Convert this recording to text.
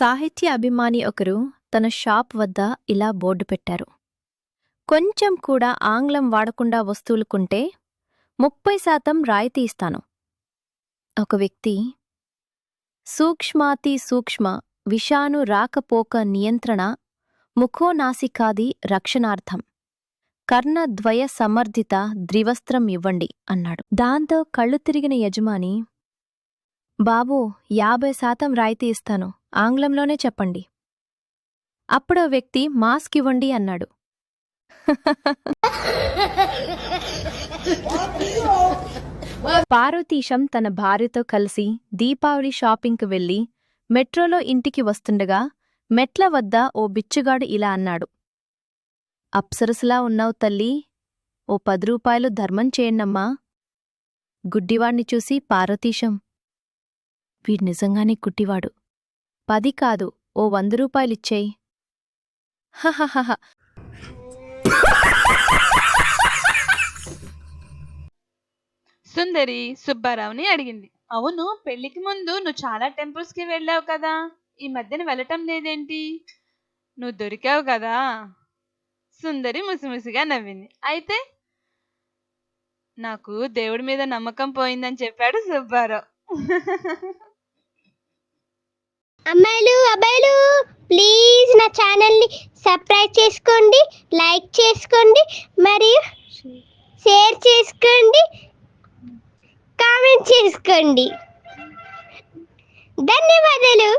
సాహిత్య అభిమాని ఒకరు తన షాప్ వద్ద ఇలా బోర్డు పెట్టారు. కొంచెం కూడా ఆంగ్లం వాడకుండా వస్తువులు కొంటే 30% రాయితీ ఇస్తాను. ఒక వ్యక్తి, సూక్ష్మాతి సూక్ష్మ విషాణు రాకపోక నియంత్రణ ముఖోనాసికాది రక్షణార్థం కర్ణద్వయ సమర్థిత ద్రివస్త్రం ఇవ్వండి అన్నాడు. దాంతో కళ్ళు తిరిగిన యజమాని, బాబూ 50% రాయితీ ఇస్తాను, ఆంగ్లంలోనే చెప్పండి. అప్పుడో వ్యక్తి, మాస్క్ ఇవ్వండి అన్నాడు. పార్వతీశం తన భార్యతో కలిసి దీపావళి షాపింగ్కు వెళ్లి మెట్రోలో ఇంటికి వస్తుండగా మెట్ల వద్ద ఓ బిచ్చుగాడు ఇలా అన్నాడు. అప్సరసులా ఉన్నావు తల్లీ, ఓ 10 రూపాయలు ధర్మం చేయండమ్మా. గుడ్డివాణ్ణి చూసి పార్వతీశం, వీడు నిజంగానే గుడ్డివాడు, 10 కాదు ఓ 100 రూపాయలిచ్చేయ్. హహహహ. సుందరి సుబ్బారావుని అడిగింది. అవును, పెళ్లికి ముందు నువ్వు చాలా టెంపుల్స్కి వెళ్ళావు కదా, ఈ మధ్యన వెళ్ళటం లేదేంటి? నువ్వు దొరికావు కదా. సుందరి ముసిముసిగా నవ్వింది. అయితే నాకు దేవుడి మీద నమ్మకం పోయిందని చెప్పాడు సుబ్బారావు. అమ్మాయిలు అబ్బాయిలు ప్లీజ్ నా ఛానల్ని సబ్స్క్రైబ్ చేసుకోండి, లైక్ చేసుకోండి, మరియు షేర్ చేసుకోండి, కామెంట్ చేసుకోండి. ధన్యవాదాలు.